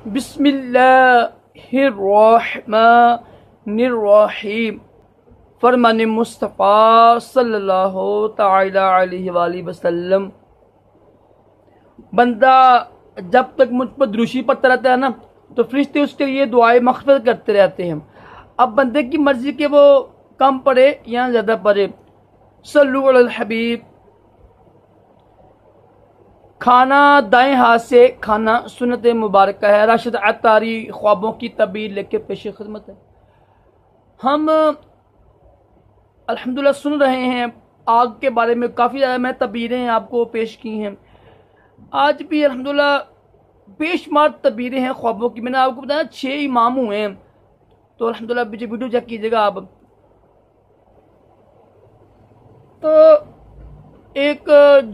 بسم اللہ الرحمن الرحیم، فرمان مصطفیٰ صلی اللہ تعالی علیہ وآلہ وسلم۔ بندہ جب تک مجھ پر دروشی پڑھتا رہتا ہے نا تو فرشتے اس کے لیے دعائیں مغفرت کرتے رہتے ہیں۔ اب بندے کی مرضی کہ وہ کم پڑھے یا زیادہ پڑھے۔ صلو علی الحبیب۔ کھانا دائیں ہاتھ سے کھانا سنت مبارکہ ہے۔ راشد عطاری خوابوں کی تعبیر لے کے پیش خدمت ہے۔ ہم الحمدللہ سن رہے ہیں آگ کے بارے میں، کافی زیادہ میں تعبیریں آپ کو پیش کی ہیں۔ آج بھی الحمدللہ بے شمار تعبیریں ہیں خوابوں کی۔ میں نے آپ کو بتایا 6 امام ہوئے ہیں، تو الحمدللہ ویڈیو چیک کیجیے گا آپ۔ تو ایک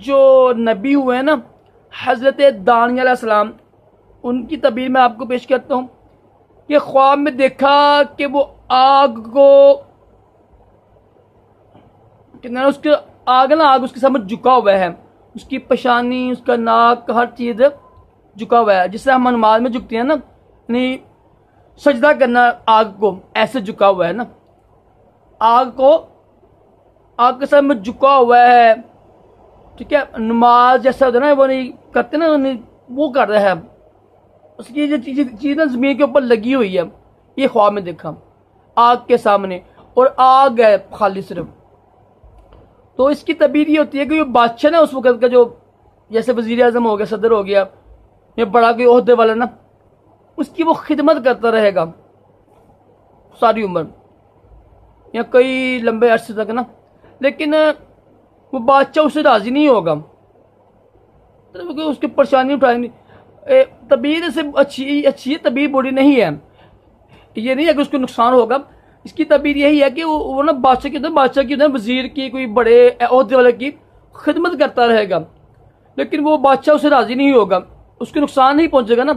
جو نبی ہوئے ہیں نا حضرت دانیہ علیہ السلام، ان کی تعبیر میں آپ کو پیش کرتا ہوں کہ خواب میں دیکھا کہ وہ آگ کو اس کے آگ اس کے سامنے جھکا ہوا ہے، اس کی پیشانی، اس کا ناک، ہر چیز جھکا ہوا ہے، جس سے ہم نماز میں جھکتے ہیں نا، یعنی سجدہ کرنا آگ کو ایسے جھکا ہوا ہے نا، آگ کے سامنے جھکا ہوا ہے، ٹھیک ہے۔ نماز جیسا ہوتا ہے نا، وہ نہیں کرتے نا، وہ کر رہا ہے، اس کی جو چیز نا زمین کے اوپر لگی ہوئی ہے، یہ خواب میں دیکھا آگ کے سامنے، اور آگ ہے خالی صرف۔ تو اس کی تعبیر یہ ہوتی ہے کہ یہ بادشاہ نا اس وقت کا، جو جیسے وزیر اعظم ہو گیا، صدر ہو گیا، یا بڑا کوئی عہدے والا نا، اس کی وہ خدمت کرتا رہے گا ساری عمر یا کئی لمبے عرصے تک نا، لیکن وہ بادشاہ اس سے راضی نہیں ہوگا، اس کی پریشانی اٹھائیں گے۔ تعبیر سے اچھی ہے، تعبیر بری نہیں ہے، یہ نہیں ہے کہ اس کو نقصان ہوگا۔ اس کی تعبیر یہی ہے کہ وہ نا بادشاہ کی وزیر کی، کوئی بڑے عہدے والے کی خدمت کرتا رہے گا، لیکن وہ بادشاہ اسے راضی نہیں ہوگا، اس کو نقصان نہیں پہنچے گا نا۔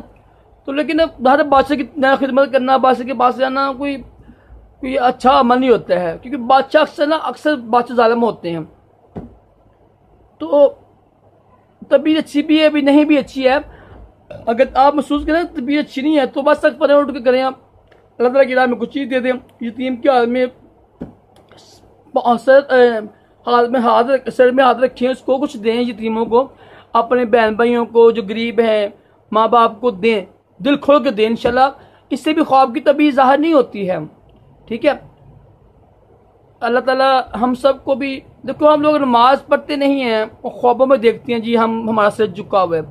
تو لیکن ہر بادشاہ کی خدمت کرنا، بادشاہ کے پاس جانا کوئی اچھا عمل نہیں ہوتا ہے، کیونکہ بادشاہ اکثر بادشاہ ظالم ہوتے ہیں۔ تو طبیعت اچھی بھی ہے، بھی نہیں بھی اچھی ہے۔ اگر آپ محسوس کریں طبیعت اچھی نہیں ہے تو بس تک پڑھیں، اٹھ کے کریں، آپ اللہ تعالیٰ کی راہ میں کچھ چیز دے دیں۔ یتیم کے حال میں سر میں ہاتھ رکھیں، اس کو کچھ دیں، یتیموں کو، اپنے بہن بھائیوں کو جو غریب ہیں، ماں باپ کو دیں، دل کھول کے دیں انشاءاللہ۔ اس سے بھی خواب کی طبیعت ظاہر نہیں ہوتی ہے، ٹھیک ہے۔ اللہ تعالیٰ ہم سب کو بھی، دیکھو ہم لوگ نماز پڑھتے نہیں ہیں، خوابوں میں دیکھتے ہیں جی ہمارا سر جھکا ہوا ہے،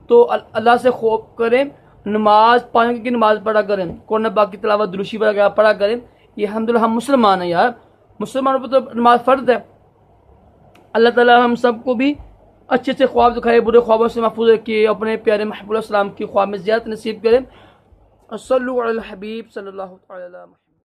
تو اللہ سے خوف کریں، نماز 5 کی نماز پڑھا کریں، قرآن پاک کی تلاوت، درود وغیرہ پڑھا کریں۔ یہ الحمدللہ ہم مسلمان ہیں یار، مسلمانوں پر تو نماز فرض ہے۔ اللہ تعالیٰ ہم سب کو بھی اچھے سے خواب دکھائے، برے خوابوں سے محفوظ رکھیے، اپنے پیارے محبوب علیہ السلام کی خواب میں زیارت نصیب کریں۔ صلو علی الحبیب صلی اللہ علیہ وسلم۔